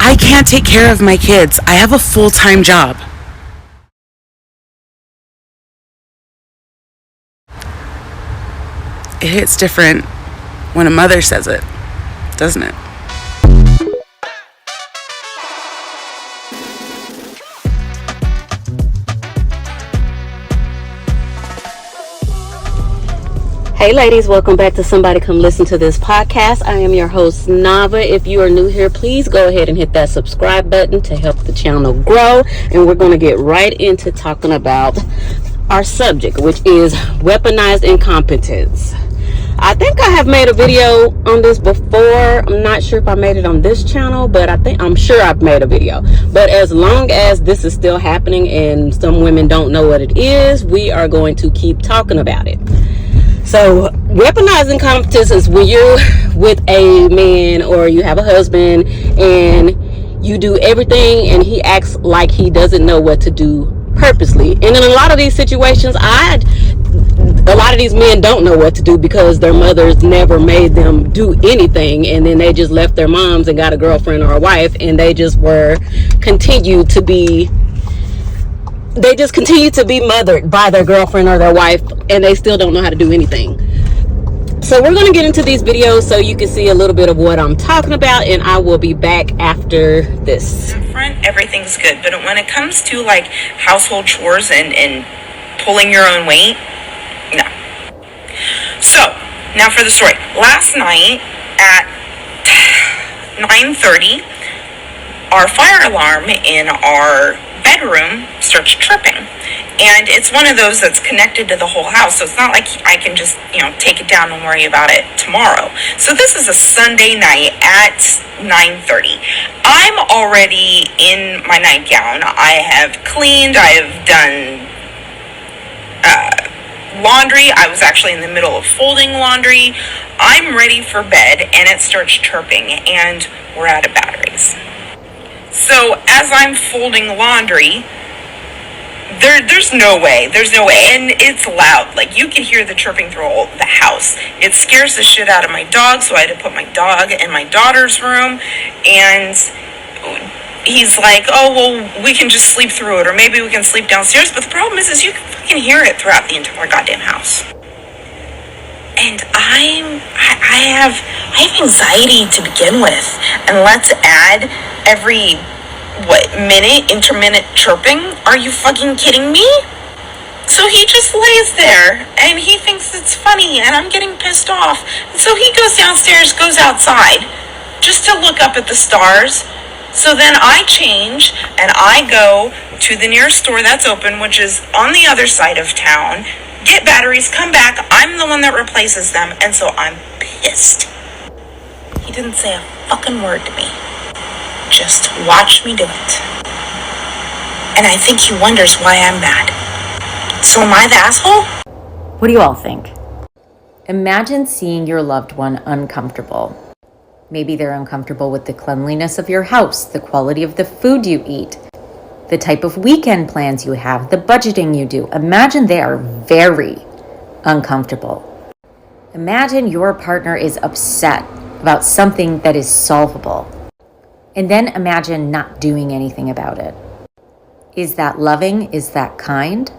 I can't take care of my kids. I have a full-time job. It hits different when a mother says it, doesn't it? Hey ladies, welcome back to Somebody Come Listen to This podcast. I am your host, Nava. If you are new here, please go ahead and hit that subscribe button to help the channel grow. And we're going to get right into talking about our subject, which is weaponized incompetence. I think I have made a video on this before. I'm not sure if I made it on this channel, but I'm sure I've made a video. But as long as this is still happening and some women don't know what it is, we are going to keep talking about it. So weaponized incompetence is when you're with a man or you have a husband and you do everything and he acts like he doesn't know what to do purposely. And in a lot of these situations, a lot of these men don't know what to do because their mothers never made them do anything, and then they just left their moms and got a girlfriend or a wife, and they just continue to be mothered by their girlfriend or their wife, and they still don't know how to do anything. So we're going to get into these videos so you can see a little bit of what I'm talking about, and I will be back after this. In front, everything's good, but when it comes to like household chores and pulling your own weight, no. So now for the story. Last night at 9:30, our fire alarm in our bedroom starts tripping, and it's one of those that's connected to the whole house, so it's not like I can just take it down and worry about it tomorrow. So this is a Sunday night at 9:30. I'm already in my nightgown. I have cleaned. I have done laundry. I was actually in the middle of folding laundry. I'm ready for bed, and it starts chirping, and we're out of batteries. So as I'm folding laundry, there's no way, and it's loud. Like, you can hear the chirping through all the house. It scares the shit out of my dog, so I had to put my dog in my daughter's room, and he's like, oh, well, we can just sleep through it, or maybe we can sleep downstairs. But the problem is you can fucking hear it throughout the entire goddamn house. And I have anxiety to begin with, and let's add every intermittent chirping. Are you fucking kidding me? So he just lays there and he thinks it's funny, and I'm getting pissed off. And so he goes downstairs, goes outside just to look up at the stars. So then I change and I go to the nearest store that's open, which is on the other side of town, get batteries, come back. I'm the one that replaces them, and so I'm pissed. He didn't say a fucking word to me. Just watch me do it. And I think he wonders why I'm mad. So am I the asshole? What do you all think? Imagine seeing your loved one uncomfortable. Maybe they're uncomfortable with the cleanliness of your house, the quality of the food you eat, the type of weekend plans you have, the budgeting you do. Imagine they are very uncomfortable. Imagine your partner is upset about something that is solvable. And then imagine not doing anything about it. Is that loving? Is that kind?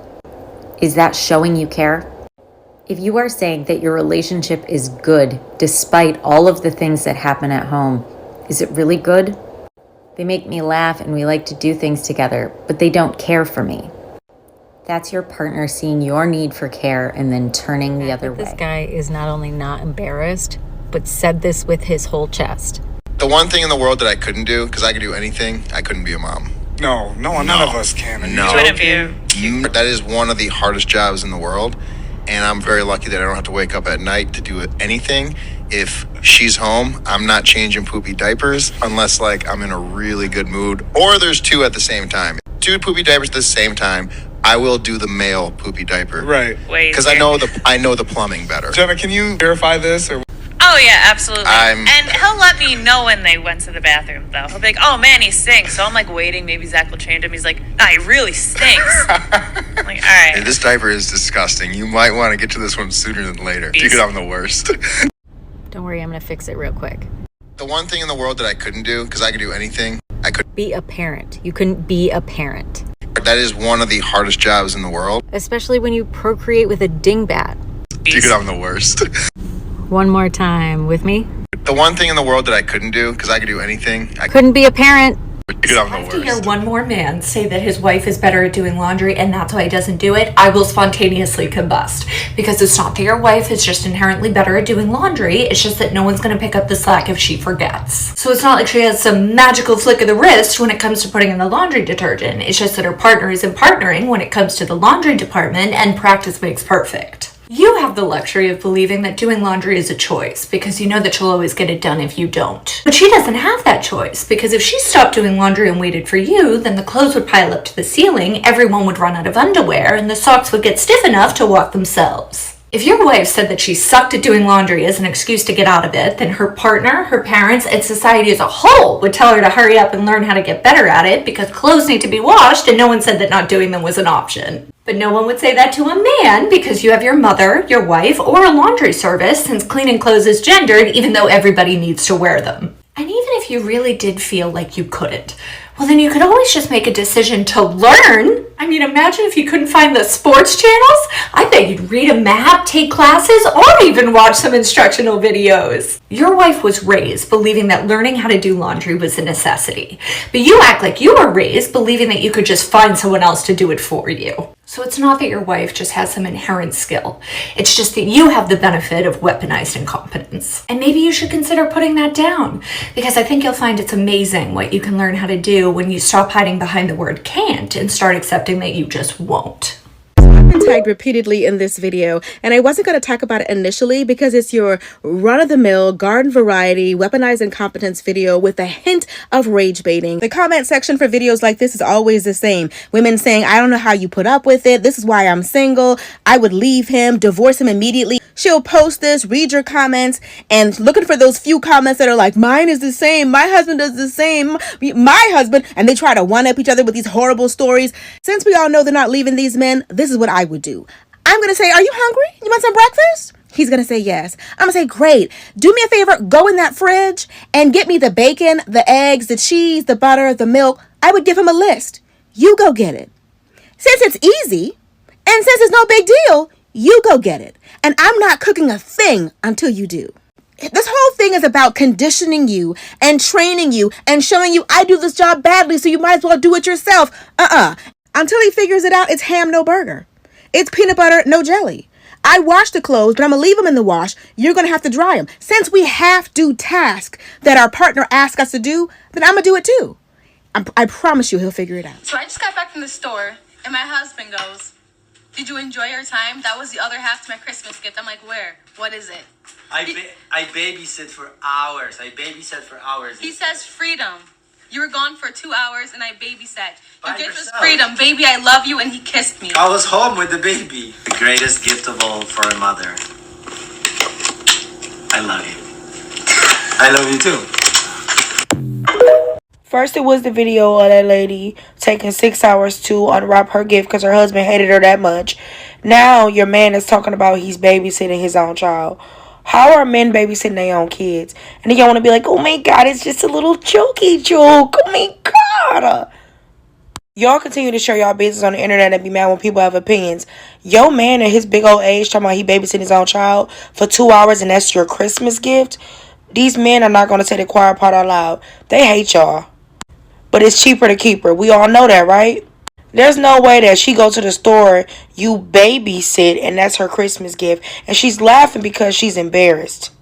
Is that showing you care? If you are saying that your relationship is good despite all of the things that happen at home, is it really good? They make me laugh and we like to do things together, but they don't care for me. That's your partner seeing your need for care and then turning the other way. This guy is not only not embarrassed, but said this with his whole chest. The one thing in the world that I couldn't do, because I could do anything, I couldn't be a mom. No, none of us can. No. Couldn't be. That is one of the hardest jobs in the world, and I'm very lucky that I don't have to wake up at night to do anything. If she's home, I'm not changing poopy diapers unless like I'm in a really good mood, or there's two at the same time. Two poopy diapers at the same time, I will do the male poopy diaper. Right. Because I know the plumbing better. Jenna, can you verify this? Or? Oh, yeah, absolutely. And he'll let me know when they went to the bathroom, though. He'll be like, oh, man, he stinks. So I'm, like, waiting. Maybe Zach will change him. He's like, nah, he really stinks. I'm like, all right. Hey, this diaper is disgusting. You might want to get to this one sooner than later. Because I'm the worst. Don't worry, I'm going to fix it real quick. The one thing in the world that I couldn't do, because I could do anything, I could. Be a parent. You couldn't be a parent. That is one of the hardest jobs in the world. Especially when you procreate with a dingbat. Dude, I'm the worst. One more time with me. The one thing in the world that I couldn't do, because I could do anything, I Couldn't be a parent. Dude, I'm the I have to hear worst. one more man say that his wife is better at doing laundry and that's why he doesn't do it, I will spontaneously combust. Because it's not that your wife is just inherently better at doing laundry, it's just that no one's going to pick up the slack if she forgets. So it's not like she has some magical flick of the wrist when it comes to putting in the laundry detergent. It's just that her partner isn't partnering when it comes to the laundry department, and practice makes perfect. You have the luxury of believing that doing laundry is a choice because you know that you'll always get it done if you don't. But she doesn't have that choice because if she stopped doing laundry and waited for you, then the clothes would pile up to the ceiling, everyone would run out of underwear, and the socks would get stiff enough to walk themselves. If your wife said that she sucked at doing laundry as an excuse to get out of it, then her partner, her parents, and society as a whole would tell her to hurry up and learn how to get better at it because clothes need to be washed and no one said that not doing them was an option. But no one would say that to a man because you have your mother, your wife, or a laundry service since cleaning clothes is gendered even though everybody needs to wear them. And even if you really did feel like you couldn't, well then you could always just make a decision to learn. I mean, imagine if you couldn't find the sports channels. I bet you'd read a map, take classes, or even watch some instructional videos. Your wife was raised believing that learning how to do laundry was a necessity. But you act like you were raised believing that you could just find someone else to do it for you. So it's not that your wife just has some inherent skill. It's just that you have the benefit of weaponized incompetence. And maybe you should consider putting that down, because I think you'll find it's amazing what you can learn how to do when you stop hiding behind the word can't and start accepting that you just won't. I've been tagged repeatedly in this video, and I wasn't going to talk about it initially because it's your run-of-the-mill garden variety weaponized incompetence video with a hint of rage baiting. The comment section for videos like this is always the same. Women saying, I don't know how you put up with it. This is why I'm single. I would leave him, divorce him immediately. She'll post this, read your comments, and looking for those few comments that are like, mine is the same, my husband does the same, my husband, and they try to one-up each other with these horrible stories. Since we all know they're not leaving these men, this is what I would do. I'm going to say, are you hungry? You want some breakfast? He's going to say yes. I'm going to say, great. Do me a favor, go in that fridge and get me the bacon, the eggs, the cheese, the butter, the milk. I would give him a list. You go get it. Since it's easy, and since it's no big deal, you go get it. And I'm not cooking a thing until you do. This whole thing is about conditioning you and training you and showing you I do this job badly, so you might as well do it yourself. Until he figures it out, it's ham, no burger. It's peanut butter, no jelly. I wash the clothes, but I'm going to leave them in the wash. You're going to have to dry them. Since we have to task that our partner asks us to do, then I'm going to do it too. I promise you he'll figure it out. So I just got back from the store, and my husband goes, did you enjoy your time? That was the other half to my Christmas gift. I'm like, where? What is it? I babysit for hours. He says freedom. You were gone for 2 hours and I babysat. Your By gift was yourself. freedom. Baby, I love you, and he kissed me. I was home with the baby. The greatest gift of all for a mother. I love you. I love you too. First, it was the video of that lady taking 6 hours to unwrap her gift because her husband hated her that much. Now, your man is talking about he's babysitting his own child. How are men babysitting their own kids? And then y'all want to be like, oh my God, it's just a little jokey joke. Oh my God. Y'all continue to share y'all business on the internet and be mad when people have opinions. Your man at his big old age talking about he babysitting his own child for 2 hours and that's your Christmas gift. These men are not going to say the quiet part out loud. They hate y'all. But it's cheaper to keep her. We all know that, right? There's no way that she go to the store, you babysit, and that's her Christmas gift. And she's laughing because she's embarrassed.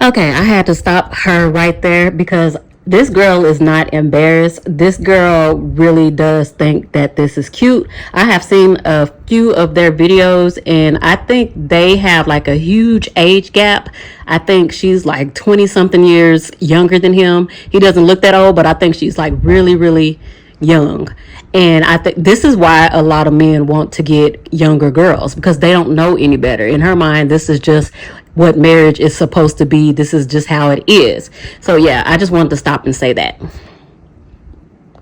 Okay, I had to stop her right there because this girl is not embarrassed. This girl really does think that this is cute. I have seen a few of their videos and I think they have like a huge age gap. I think she's like 20 something years younger than him. He doesn't look that old, but I think she's like really, really young. And I think this is why a lot of men want to get younger girls, because they don't know any better. In her mind, this is just what marriage is supposed to be. This is just how it is. So yeah, I just wanted to stop and say that.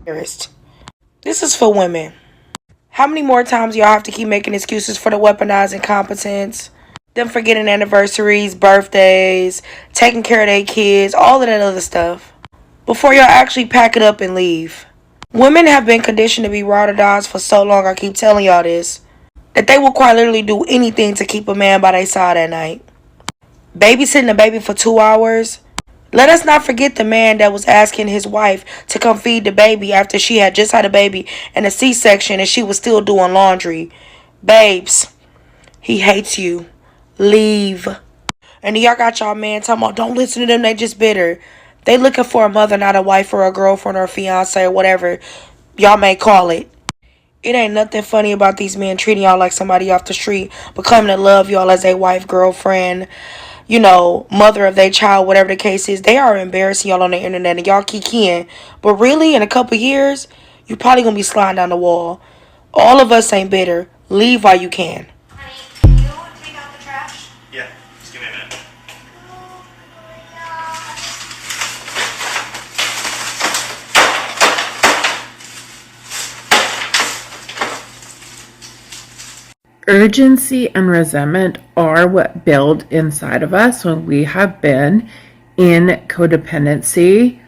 This is for women. How many more times y'all have to keep making excuses for the weaponized incompetence? Them forgetting anniversaries, birthdays, taking care of their kids, all of that other stuff. before y'all actually pack it up and leave. Women have been conditioned to be ride or dies for so long, I keep telling y'all this, that they will quite literally do anything to keep a man by their side at night. Babysitting a baby for 2 hours. Let us not forget the man that was asking his wife to come feed the baby after she had just had a baby and a C-section and she was still doing laundry. Babes, he hates you. Leave. And y'all got y'all man talking about, don't listen to them, they just bitter. They looking for a mother, not a wife or a girlfriend or a fiance or whatever y'all may call it. It ain't nothing funny about these men treating y'all like somebody off the street, but coming to love y'all as a wife, girlfriend, you know, mother of their child, whatever the case is. They are embarrassing y'all on the internet and y'all kikiing. But really, in a couple years, you probably gonna be sliding down the wall. All of us ain't bitter. Leave while you can. Honey, can you take out the trash? Yeah, just give me a minute. Urgency and resentment are what build inside of us when we have been in codependency,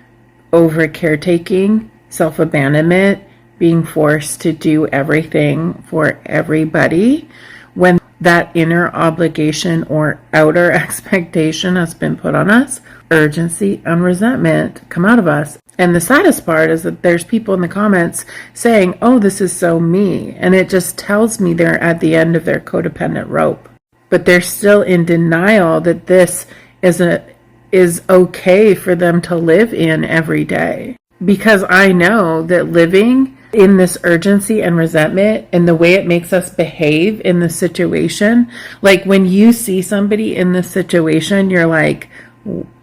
over caretaking, self-abandonment, being forced to do everything for everybody. When that inner obligation or outer expectation has been put on us, urgency and resentment come out of us. And the saddest part is that there's people in the comments saying, oh, this is so me. And it just tells me they're at the end of their codependent rope. But they're still in denial that this is okay for them to live in every day. Because I know that living in this urgency and resentment and the way it makes us behave in the situation, like when you see somebody in this situation, you're like,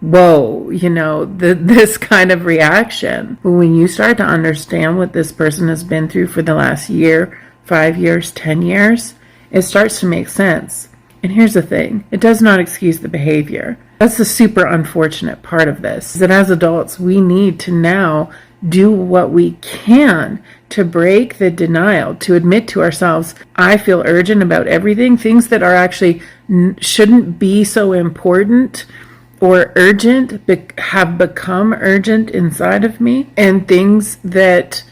whoa, you know, this kind of reaction. But when you start to understand what this person has been through for the last year, 5 years, 10 years, it starts to make sense. And here's the thing, it does not excuse the behavior. That's the super unfortunate part of this, is that as adults, we need to now do what we can to break the denial, to admit to ourselves, I feel urgent about everything, things that are actually shouldn't be so important or urgent have become urgent inside of me, and things that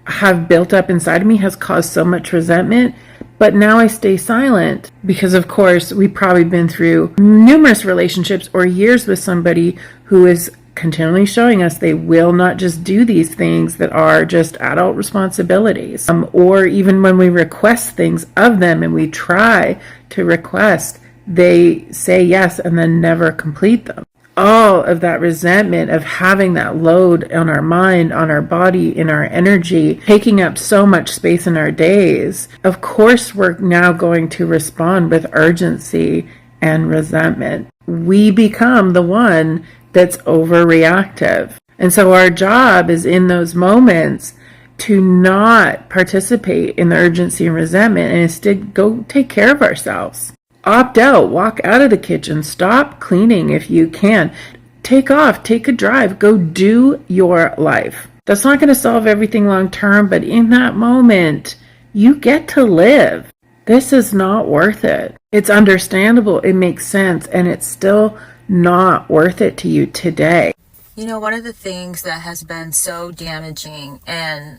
have built up inside of me has caused so much resentment. But now I stay silent because, of course, we've probably been through numerous relationships or years with somebody who is continually showing us they will not just do these things that are just adult responsibilities. Or even when we request things of them and we try to request, they say yes and then never complete them. All of that resentment of having that load on our mind, on our body, in our energy, taking up so much space in our days, of course we're now going to respond with urgency and resentment. We become the one that's overreactive. And so our job is in those moments to not participate in the urgency and resentment and instead go take care of ourselves. Opt out, walk out of the kitchen, stop cleaning if you can. Take off, take a drive, go do your life. That's not going to solve everything long term, but in that moment, you get to live. This is not worth it. It's understandable, it makes sense, and it's still not worth it to you today. You know, one of the things that has been so damaging and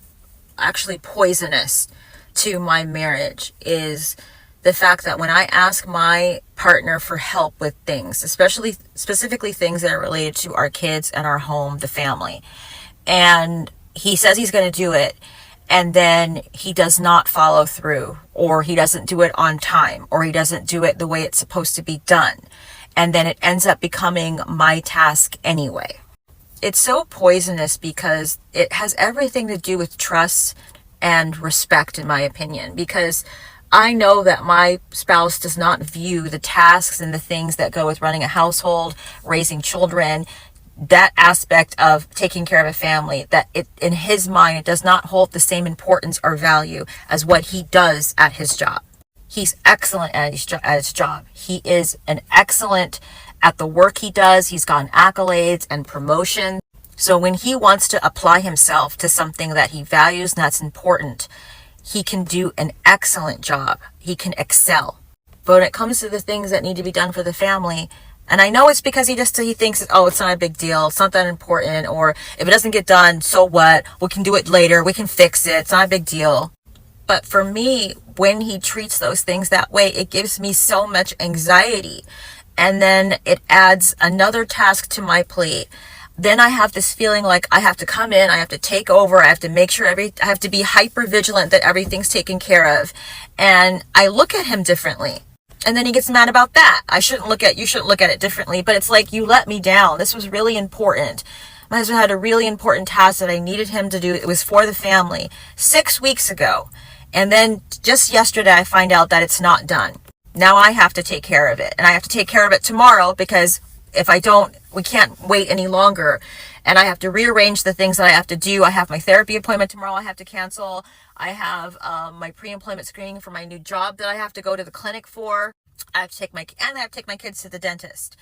actually poisonous to my marriage is the fact that when I ask my partner for help with things, specifically things that are related to our kids and our home, the family, and he says he's going to do it, and then he does not follow through, or he doesn't do it on time, or he doesn't do it the way it's supposed to be done, and then it ends up becoming my task anyway. It's so poisonous because it has everything to do with trust and respect, in my opinion, because I know that my spouse does not view the tasks and the things that go with running a household, raising children, that aspect of taking care of a family, that it, in his mind, it does not hold the same importance or value as what he does at his job. He's excellent at his job. He is an excellent at the work he does. He's gotten accolades and promotion. So when he wants to apply himself to something that he values and that's important, he can do an excellent job. He can excel. But when it comes to the things that need to be done for the family, And I know it's because he thinks, oh, it's not a big deal. It's not that important. Or if it doesn't get done, so what? We can do it later. We can fix it. It's not a big deal. But for me, when he treats those things that way, it gives me so much anxiety. And then it adds another task to my plate. Then I have this feeling like I have to come in, I have to take over, I have to make sure I have to be hyper vigilant that everything's taken care of. And I look at him differently. And then he gets mad about that. You shouldn't look at it differently. But it's like, you let me down. This was really important. My husband had a really important task that I needed him to do. It was for the family 6 weeks ago. And then just yesterday, I find out that it's not done. Now I have to take care of it. And I have to take care of it tomorrow, because if I don't, we can't wait any longer. And I have to rearrange the things that I have to do. I have my therapy appointment tomorrow I have to cancel. I have my pre-employment screening for my new job that I have to go to the clinic for. I have to take my kids to the dentist.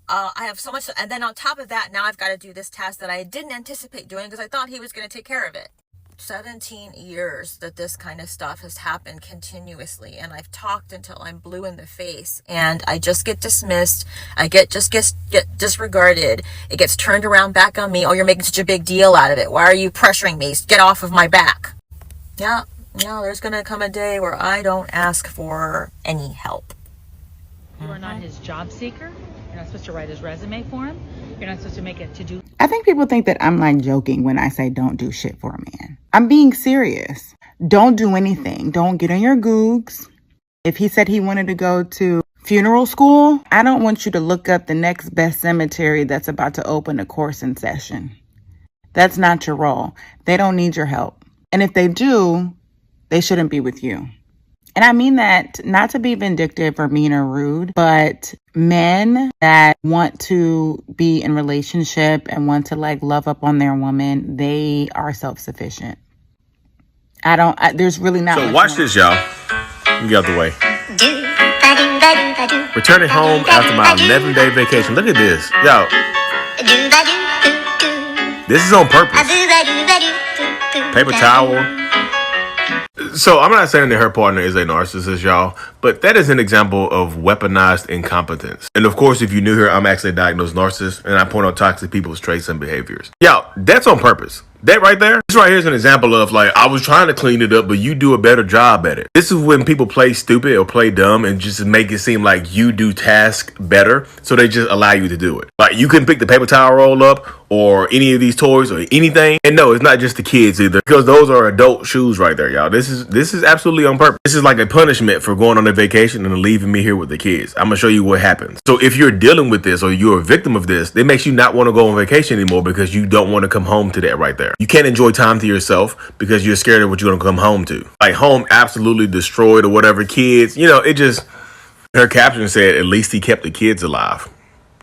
I have so much. And then on top of that, now I've got to do this task that I didn't anticipate doing because I thought he was going to take care of it. 17 years that this kind of stuff has happened continuously, and I've talked until I'm blue in the face, and I just get dismissed. I get disregarded. It gets turned around back on me. Oh, you're making such a big deal out of it. Why are you pressuring me? Get off of my back. Yeah, there's gonna come a day where I don't ask for any help. You are not his job seeker. You're not supposed to write his resume for him. You're not supposed to make it to do. I think people think that I'm like joking when I say don't do shit for a man. I'm being serious. Don't do anything. Don't get on your Googs. If he said he wanted to go to funeral school, I don't want you to look up the next best cemetery that's about to open a course in session. That's not your role. They don't need your help. And if they do, they shouldn't be with you. And I mean that not to be vindictive or mean or rude, but men that want to be in relationship and want to like love up on their woman, they are self-sufficient. There's really not. So watch this, y'all. Get out the way. Returning home after my 11-day vacation. Look at this. Y'all. This is on purpose. Paper towel. So I'm not saying that her partner is a narcissist, y'all, but that is an example of weaponized incompetence. And of course, if you're new here, I'm actually a diagnosed narcissist, and I point out toxic people's traits and behaviors. Y'all, that's on purpose. That right there, this right here is an example of like, I was trying to clean it up, but you do a better job at it. This is when people play stupid or play dumb and just make it seem like you do tasks better, so they just allow you to do it. Like, you couldn't pick the paper towel roll up or any of these toys or anything. And no, it's not just the kids either, because those are adult shoes right there, y'all. This is absolutely on purpose. This is like a punishment for going on a vacation and leaving me here with the kids. I'm gonna show you what happens. So if you're dealing with this or you're a victim of this, it makes you not want to go on vacation anymore because you don't want to come home to that right there. You can't enjoy time to yourself because you're scared of what you're going to come home to. Like, home absolutely destroyed or whatever. Kids, it just, her caption said, at least he kept the kids alive.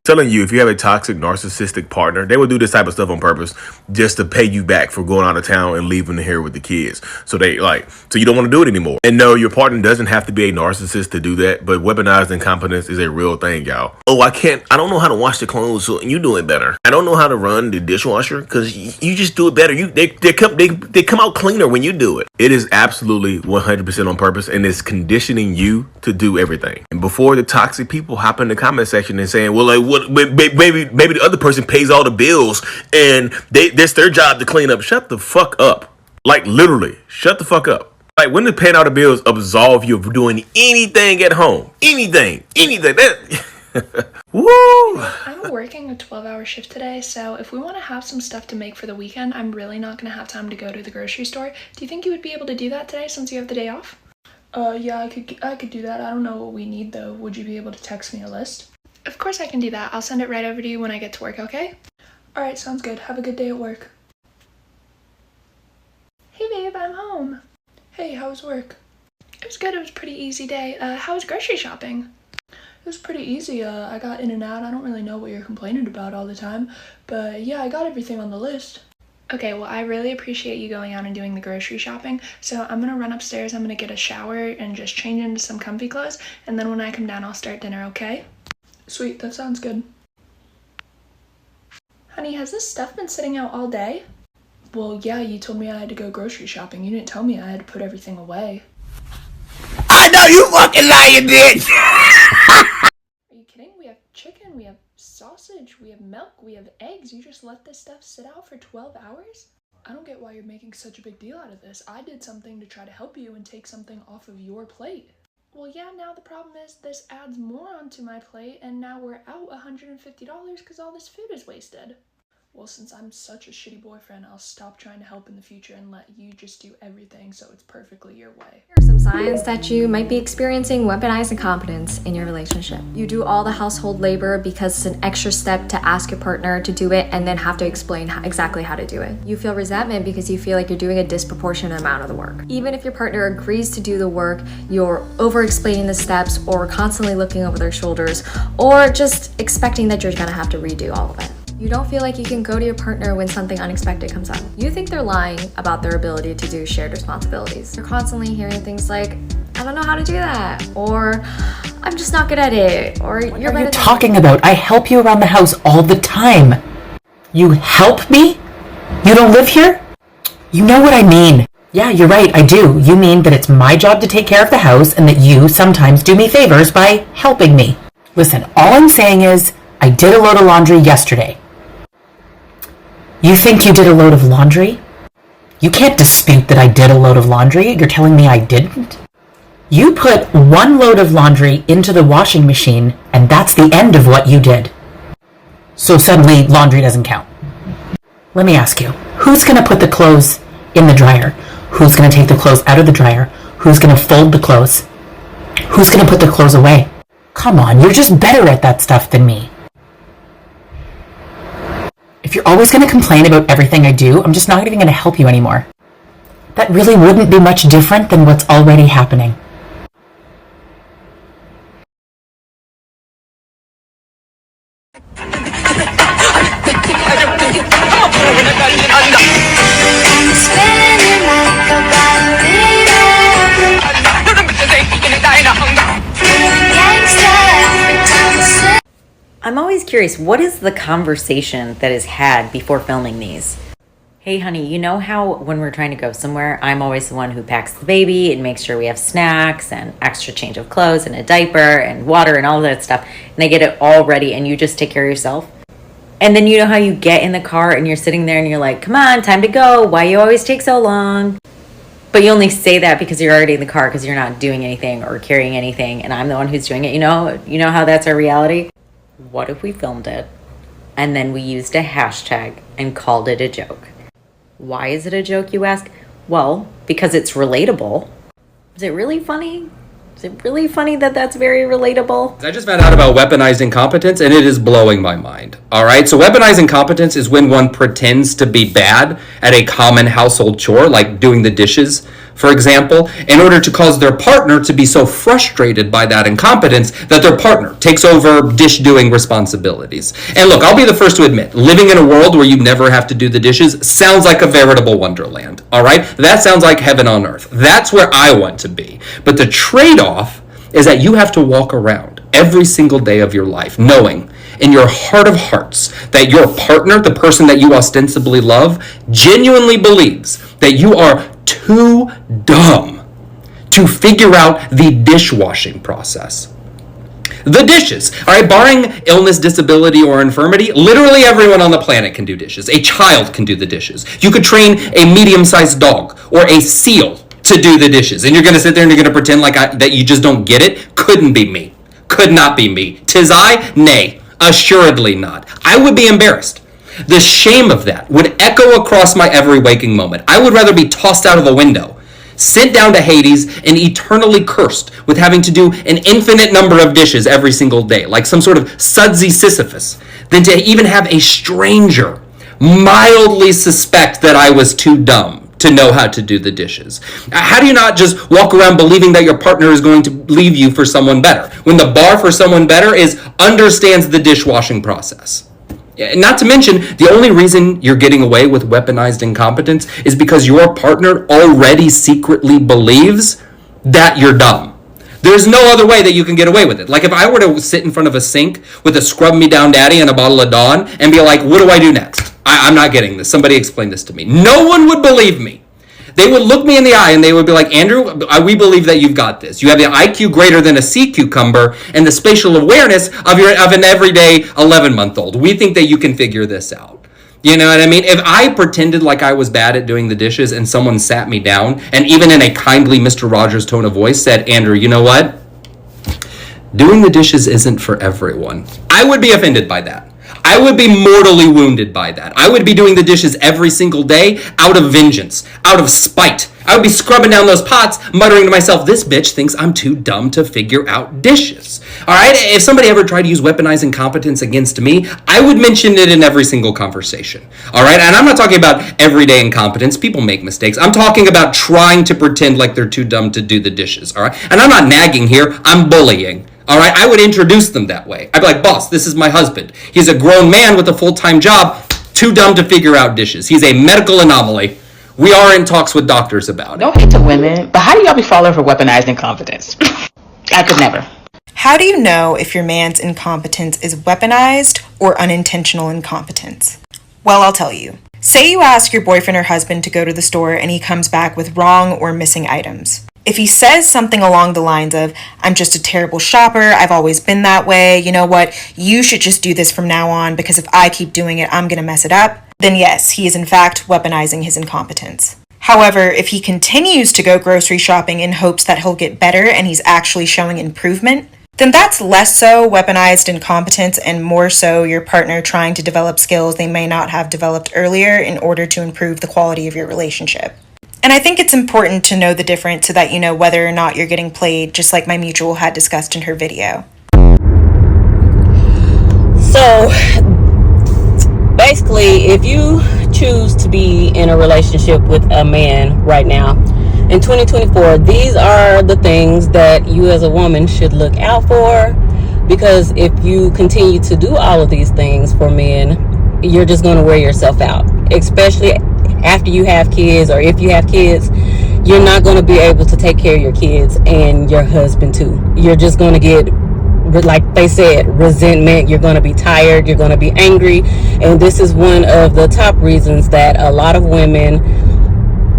Telling you, if you have a toxic narcissistic partner, they will do this type of stuff on purpose just to pay you back for going out of town and leaving here with the kids. So you don't want to do it anymore. And no, your partner doesn't have to be a narcissist to do that, but weaponized incompetence is a real thing, y'all. Oh, I don't know how to wash the clothes, so you do it better. I don't know how to run the dishwasher because you just do it better. They come out cleaner when you do it. It is absolutely 100% on purpose, and it's conditioning you to do everything. And before the toxic people hop in the comment section and saying, well, like, what? Maybe the other person pays all the bills and that's their job to clean up. Shut the fuck up. Like, literally, shut the fuck up. Like, when did paying all the bills absolve you of doing anything at home? Anything. Woo! I'm working a 12-hour shift today, so if we want to have some stuff to make for the weekend, I'm really not going to have time to go to the grocery store. Do you think you would be able to do that today since you have the day off? Yeah, I could do that. I don't know what we need, though. Would you be able to text me a list? Of course I can do that. I'll send it right over to you when I get to work, okay? Alright, sounds good. Have a good day at work. Hey babe, I'm home. Hey, how was work? It was good. It was a pretty easy day. How was grocery shopping? It was pretty easy. I got in and out. I don't really know what you're complaining about all the time, but yeah, I got everything on the list. Okay, well, I really appreciate you going out and doing the grocery shopping, so I'm gonna run upstairs, I'm gonna get a shower and just change into some comfy clothes, and then when I come down, I'll start dinner, okay? Sweet, that sounds good. Honey, has this stuff been sitting out all day? Well, yeah, you told me I had to go grocery shopping. You didn't tell me I had to put everything away. I know you fucking lying, bitch! Are you kidding? We have chicken, we have sausage, we have milk, we have eggs. You just let this stuff sit out for 12 hours? I don't get why you're making such a big deal out of this. I did something to try to help you and take something off of your plate. Well, yeah, now the problem is this adds more onto my plate, and now we're out $150 because all this food is wasted. Well, since I'm such a shitty boyfriend, I'll stop trying to help in the future and let you just do everything so it's perfectly your way. Here are some signs that you might be experiencing weaponized incompetence in your relationship. You do all the household labor because it's an extra step to ask your partner to do it and then have to explain exactly how to do it. You feel resentment because you feel like you're doing a disproportionate amount of the work. Even if your partner agrees to do the work, you're over-explaining the steps or constantly looking over their shoulders or just expecting that you're gonna have to redo all of it. You don't feel like you can go to your partner when something unexpected comes up. You think they're lying about their ability to do shared responsibilities. You're constantly hearing things like, I don't know how to do that, or I'm just not good at it, or what are you talking about? I help you around the house all the time. You help me? You don't live here? You know what I mean. Yeah, you're right, I do. You mean that it's my job to take care of the house and that you sometimes do me favors by helping me. Listen, all I'm saying is I did a load of laundry yesterday. You think you did a load of laundry? You can't dispute that I did a load of laundry. You're telling me I didn't? You put one load of laundry into the washing machine, and that's the end of what you did. So suddenly, laundry doesn't count. Let me ask you, who's going to put the clothes in the dryer? Who's going to take the clothes out of the dryer? Who's going to fold the clothes? Who's going to put the clothes away? Come on, you're just better at that stuff than me. If you're always going to complain about everything I do, I'm just not even going to help you anymore. That really wouldn't be much different than what's already happening. I'm always curious, what is the conversation that is had before filming these? Hey honey, you know how when we're trying to go somewhere, I'm always the one who packs the baby and makes sure we have snacks and extra change of clothes and a diaper and water and all that stuff, and I get it all ready and you just take care of yourself? And then you know how you get in the car and you're sitting there and you're like, come on, time to go. Why you always take so long? But you only say that because you're already in the car because you're not doing anything or carrying anything and I'm the one who's doing it. You know how that's our reality? What if we filmed it and then we used a hashtag and called it a joke? Why is it a joke, you ask? Well, because it's relatable. Is it really funny? Is it really funny that that's very relatable? I just found out about weaponized incompetence and it is blowing my mind. All right, so weaponized incompetence is when one pretends to be bad at a common household chore, like doing the dishes, for example, in order to cause their partner to be so frustrated by that incompetence that their partner takes over dish-doing responsibilities. And look, I'll be the first to admit, living in a world where you never have to do the dishes sounds like a veritable wonderland, all right? That sounds like heaven on earth. That's where I want to be. But the trade-off is that you have to walk around every single day of your life knowing in your heart of hearts that your partner, the person that you ostensibly love, genuinely believes that you are too dumb to figure out the dishwashing process. The dishes, all right, barring illness, disability, or infirmity, literally everyone on the planet can do dishes. A child can do the dishes. You could train a medium-sized dog or a seal to do the dishes, and you're going to sit there and you're going to pretend like that you just don't get it? Couldn't be me. Could not be me. 'Tis I? Nay, assuredly not. I would be embarrassed. The shame of that would echo across my every waking moment. I would rather be tossed out of a window, sent down to Hades, and eternally cursed with having to do an infinite number of dishes every single day, like some sort of sudsy Sisyphus, than to even have a stranger mildly suspect that I was too dumb to know how to do the dishes. How do you not just walk around believing that your partner is going to leave you for someone better, when the bar for someone better is understands the dishwashing process? Not to mention, the only reason you're getting away with weaponized incompetence is because your partner already secretly believes that you're dumb. There's no other way that you can get away with it. Like if I were to sit in front of a sink with a Scrub Me Down Daddy and a bottle of Dawn and be like, what do I do next? I'm not getting this. Somebody explain this to me. No one would believe me They would look me in the eye and they would be like, Andrew, we believe that you've got this. You have the IQ greater than a sea cucumber and the spatial awareness of an everyday 11-month-old. We think that you can figure this out. You know what I mean? If I pretended like I was bad at doing the dishes and someone sat me down and even in a kindly Mr. Rogers tone of voice said, Andrew, you know what? Doing the dishes isn't for everyone. I would be offended by that. I would be mortally wounded by that. I would be doing the dishes every single day out of vengeance, out of spite. I would be scrubbing down those pots, muttering to myself, this bitch thinks I'm too dumb to figure out dishes. All right? If somebody ever tried to use weaponized incompetence against me, I would mention it in every single conversation. All right? And I'm not talking about everyday incompetence. People make mistakes. I'm talking about trying to pretend like they're too dumb to do the dishes. All right? And I'm not nagging here. I'm bullying. All right, I would introduce them that way. I'd be like, boss, this is my husband. He's a grown man with a full-time job, too dumb to figure out dishes. He's a medical anomaly. We are in talks with doctors about it. No hate to women, but how do y'all be falling for weaponized incompetence? I could never. How do you know if your man's incompetence is weaponized or unintentional incompetence? Well, I'll tell you. Say you ask your boyfriend or husband to go to the store and he comes back with wrong or missing items. If he says something along the lines of, I'm just a terrible shopper, I've always been that way, you know what, you should just do this from now on because if I keep doing it, I'm going to mess it up, then yes, he is in fact weaponizing his incompetence. However, if he continues to go grocery shopping in hopes that he'll get better and he's actually showing improvement, then that's less so weaponized incompetence and more so your partner trying to develop skills they may not have developed earlier in order to improve the quality of your relationship. And I think it's important to know the difference so that you know whether or not you're getting played, just like my mutual had discussed in her video. So basically, if you choose to be in a relationship with a man right now in 2024, these are the things that you as a woman should look out for, because if you continue to do all of these things for men, you're just going to wear yourself out, especially after you have kids, or if you have kids, you're not going to be able to take care of your kids and your husband too. You're just going to get, like they said, resentment. You're going to be tired. You're going to be angry. And this is one of the top reasons that a lot of women,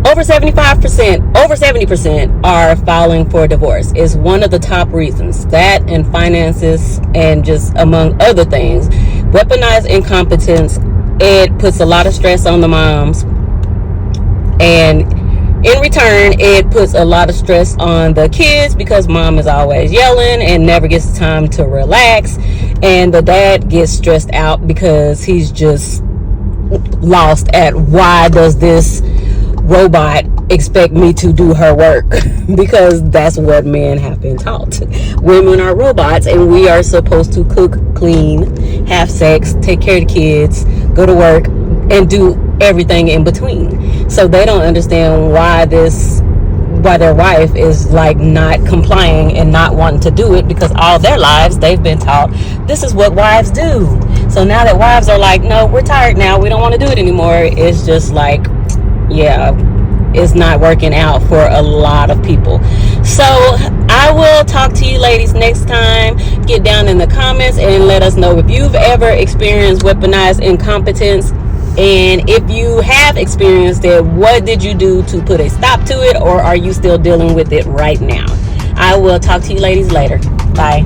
over 70% are filing for divorce. Is one of the top reasons. That and finances and just among other things. Weaponized incompetence, it puts a lot of stress on the moms. And in return, it puts a lot of stress on the kids because mom is always yelling and never gets time to relax. And the dad gets stressed out because he's just lost at why does this robot expect me to do her work? Because that's what men have been taught. Women are robots and we are supposed to cook, clean, have sex, take care of the kids, go to work, and do everything in between. So they don't understand why their wife is like not complying and not wanting to do it, because all their lives they've been taught this is what wives do. So now that wives are like, no, we're tired now, we don't want to do it anymore, it's just like, yeah, it's not working out for a lot of people. So I will talk to you ladies next time. Get down in the comments and let us know if you've ever experienced weaponized incompetence. And if you have experienced it, what did you do to put a stop to it, or are you still dealing with it right now? I will talk to you ladies later. Bye.